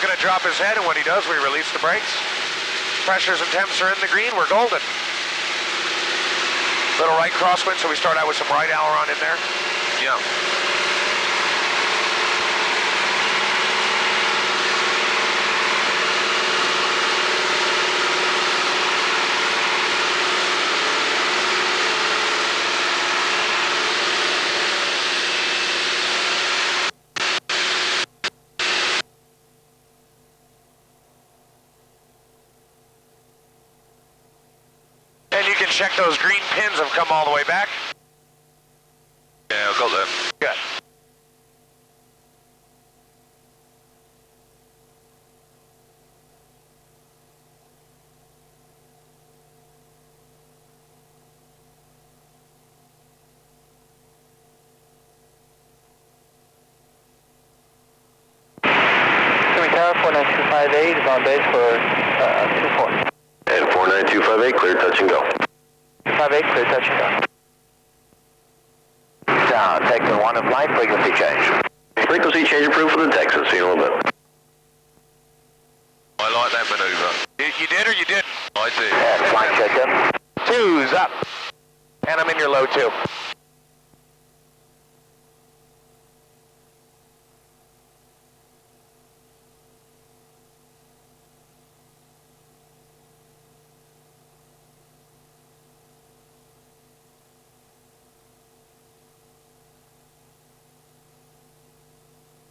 going to drop his head, and when he does, we release the brakes. Pressures and temps are in the green. We're golden. Little right crosswind, so we start out with some right aileron in there. Yeah. And you can check those green pins have come all the way back. Yeah, I've got them. Good. Tower 49258 is on base for 24. And 49258, clear touch and go. 58, clear touch and go. Down, Texan 1 in flight, frequency change. Frequency change approved for the Texan, see you in a little bit. I like that maneuver. You did or you didn't? I did. Yeah, flight checked in. 2's up. And I'm in your low 2.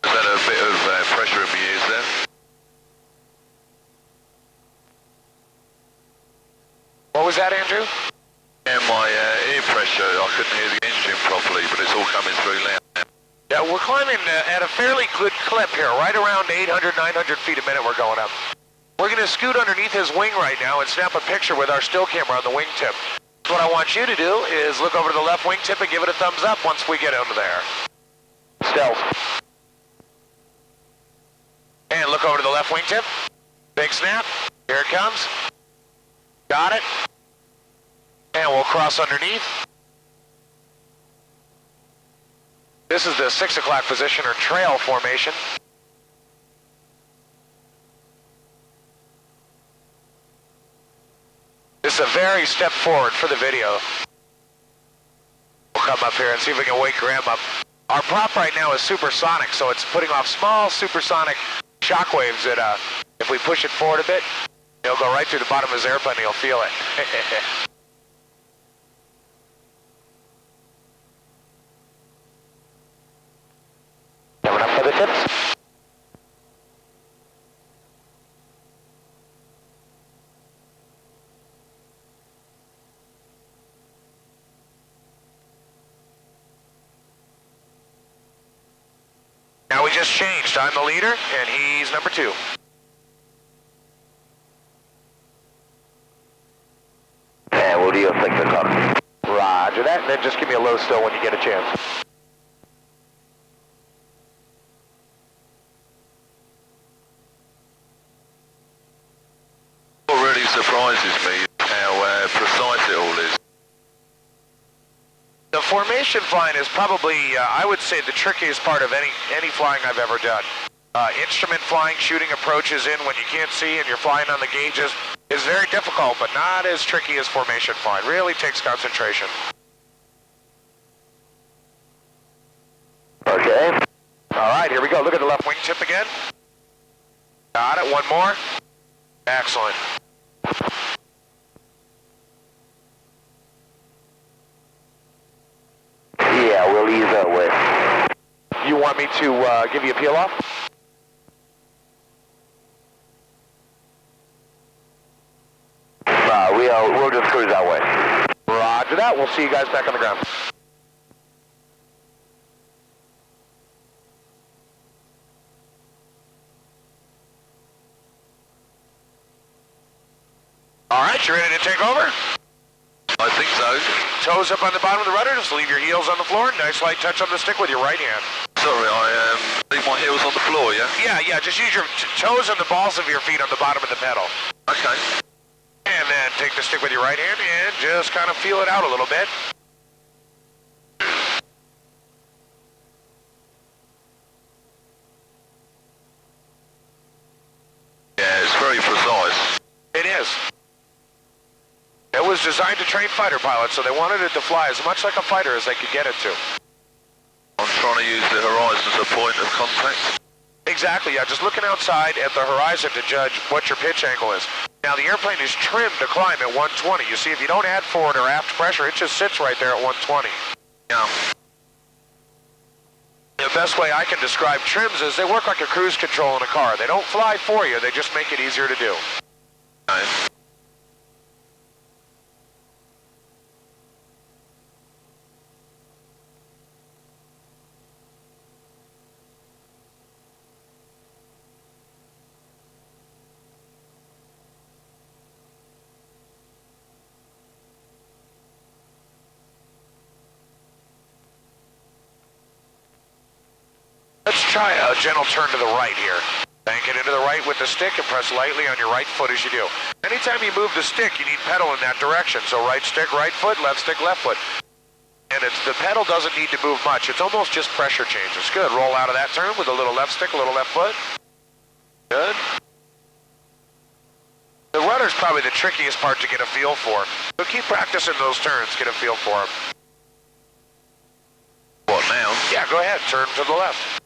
Is that a bit of pressure in my ears there? What was that, Andrew? And my ear pressure, I couldn't hear the engine properly, but it's all coming through loud now. Yeah, we're climbing at a fairly good clip here, right around 800, 900 feet a minute we're going up. We're going to scoot underneath his wing right now and snap a picture with our still camera on the wingtip. What I want you to do is look over to the left wingtip and give it a thumbs up once we get under there. Stealth. And look over to the left wingtip. Big snap. Here it comes. Got it. And we'll cross underneath. This is the 6 o'clock position or trail formation. This is a very step forward for the video. We'll come up here and see if we can wake Graham up. Our prop right now is supersonic, so it's putting off small supersonic shock waves that if we push it forward a bit, it'll go right through the bottom of his airplane and he'll feel it. Coming up for the tips. Now we just changed. I'm the leader, and he's number 2. And we'll do a 6 o'clock. Roger that, and then just give me a low still when you get a chance. What really surprises me is how precise it all is. The formation flying is probably, I would say, the trickiest part of any flying I've ever done. Instrument flying, shooting approaches in when you can't see and you're flying on the gauges is very difficult, but not as tricky as formation flying. Really takes concentration. Okay. All right, here we go. Look at the left wingtip again. Got it. One more. Excellent. Yeah, we'll ease that way. You want me to give you a peel off? We'll just cruise that way. Roger that. We'll see you guys back on the ground. All right, you ready to take over? I think so. Toes up on the bottom of the rudder, just leave your heels on the floor. Nice light touch on the stick with your right hand. Sorry, I leave my heels on the floor, yeah? Yeah, just use your toes and the balls of your feet on the bottom of the pedal. Okay. And then take the stick with your right hand and just kind of feel it out a little bit. is. It was designed to train fighter pilots, so they wanted it to fly as much like a fighter as they could get it to. I'm trying to use the horizon as a point of contact. Exactly, yeah, just looking outside at the horizon to judge what your pitch angle is. Now, the airplane is trimmed to climb at 120. You see, if you don't add forward or aft pressure, it just sits right there at 120. Yeah. The best way I can describe trims is they work like a cruise control in a car. They don't fly for you, they just make it easier to do. Okay. Let's try a gentle turn to the right here. Bank it into the right with the stick and press lightly on your right foot as you do. Anytime you move the stick, you need pedal in that direction. So right stick, right foot, left stick, left foot. And the pedal doesn't need to move much. It's almost just pressure change. It's good. Roll out of that turn with a little left stick, a little left foot. Good. The rudder's probably the trickiest part to get a feel for. So keep practicing those turns, get a feel for them. What now? Yeah, go ahead. Turn to the left.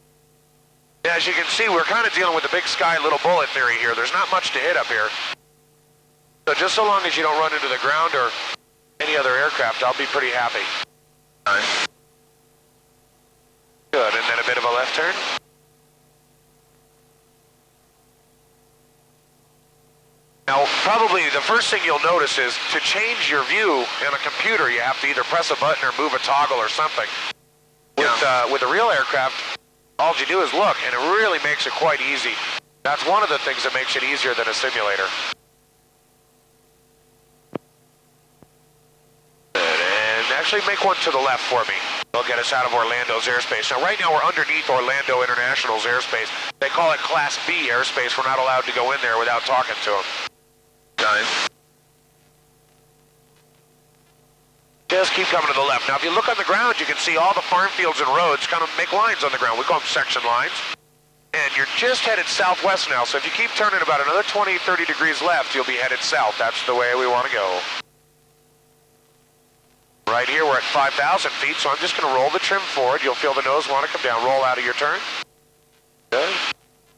As you can see, we're kind of dealing with the big sky, little bullet theory here. There's not much to hit up here. So just so long as you don't run into the ground or any other aircraft, I'll be pretty happy. Okay. Good, and then a bit of a left turn. Now, probably the first thing you'll notice is to change your view in a computer, you have to either press a button or move a toggle or something. With a real aircraft, all you do is look, and it really makes it quite easy. That's one of the things that makes it easier than a simulator. And actually make one to the left for me. They'll get us out of Orlando's airspace. Now, right now we're underneath Orlando International's airspace. They call it Class B airspace. We're not allowed to go in there without talking to them. Okay. Just keep coming to the left. Now, if you look on the ground, you can see all the farm fields and roads kind of make lines on the ground. We call them section lines. And you're just headed southwest now, so if you keep turning about another 20, 30 degrees left, you'll be headed south. That's the way we want to go. Right here, we're at 5,000 feet, so I'm just going to roll the trim forward. You'll feel the nose want to come down. Roll out of your turn. Good.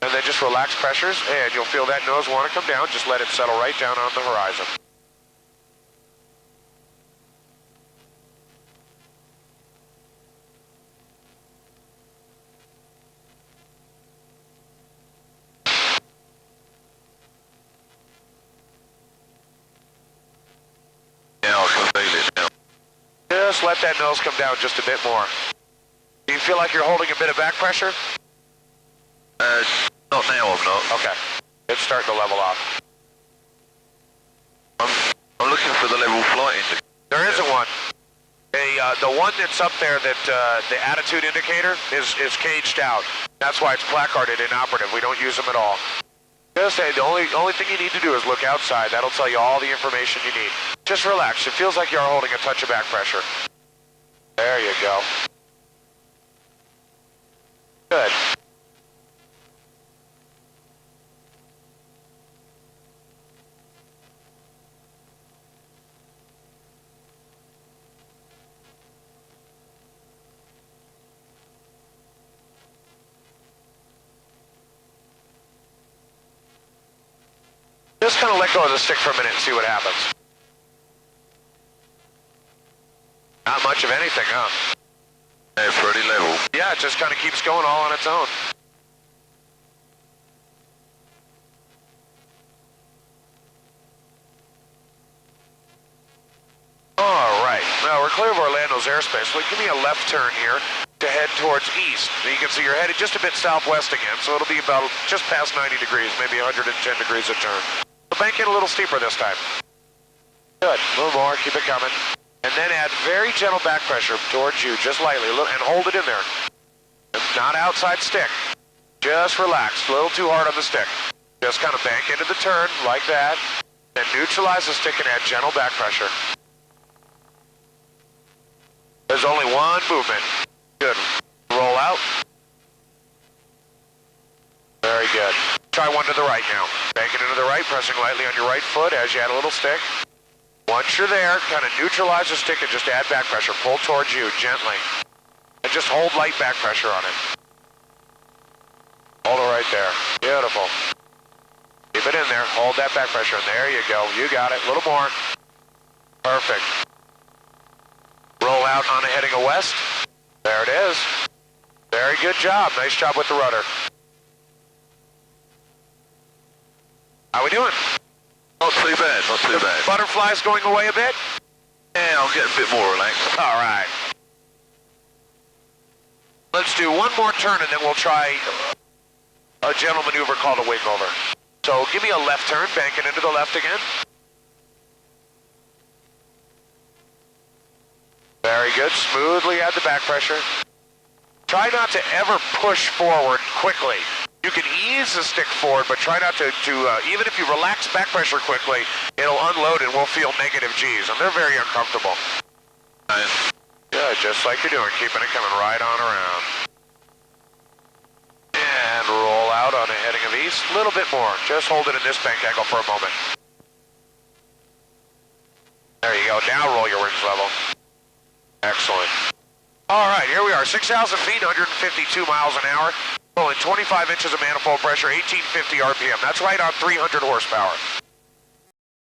And then just relax pressures, and you'll feel that nose want to come down. Just let it settle right down on the horizon. Yeah, I can feel it now. Just let that nose come down just a bit more. Do you feel like you're holding a bit of back pressure? Not now, I'm not. Okay. It's starting to level off. I'm looking for the level flight indicator. There isn't one. The one that's up there, that the attitude indicator, is caged out. That's why it's placarded inoperative. We don't use them at all. Just say the only thing you need to do is look outside. That'll tell you all the information you need. Just relax. It feels like you're holding a touch of back pressure. There you go. Good. Just kind of let go of the stick for a minute and see what happens. Not much of anything, huh? Yeah, pretty level. Yeah, it just kind of keeps going all on its own. All right, now we're clear of Orlando's airspace. So give me a left turn here to head towards east. You can see you're headed just a bit southwest again, so it'll be about just past 90 degrees, maybe 110 degrees a turn. So bank in a little steeper this time. Good, a little more, keep it coming. And then add very gentle back pressure towards you, just lightly, and hold it in there. Not outside stick. Just relax, a little too hard on the stick. Just kind of bank into the turn, like that. Then neutralize the stick and add gentle back pressure. There's only one movement. Good. Roll out. Good. Very good. Try one to the right now. Bank it into the right, pressing lightly on your right foot as you add a little stick. Once you're there, kind of neutralize the stick and just add back pressure. Pull towards you gently. And just hold light back pressure on it. Hold it right there. Beautiful. Keep it in there. Hold that back pressure. And there you go. You got it. A little more. Perfect. Roll out on a heading of west. There it is. Very good job. Nice job with the rudder. How we doing? Not too bad, not too bad. Butterflies going away a bit? Yeah, I'm getting a bit more relaxed. All right. Let's do one more turn and then we'll try a gentle maneuver called a wing over. So give me a left turn, bank it into the left again. Very good. Smoothly add the back pressure. Try not to ever push forward quickly. You can ease the stick forward, but try not to even if you relax back pressure quickly, it'll unload and we'll feel negative G's, and they're very uncomfortable. Nice. Good, just like you're doing, keeping it coming right on around. And roll out on a heading of east, a little bit more. Just hold it in this bank angle for a moment. There you go, now roll your wings level. Excellent. All right, here we are, 6,000 feet, 152 miles an hour. Pulling 25 inches of manifold pressure, 1850 RPM. That's right on 300 horsepower.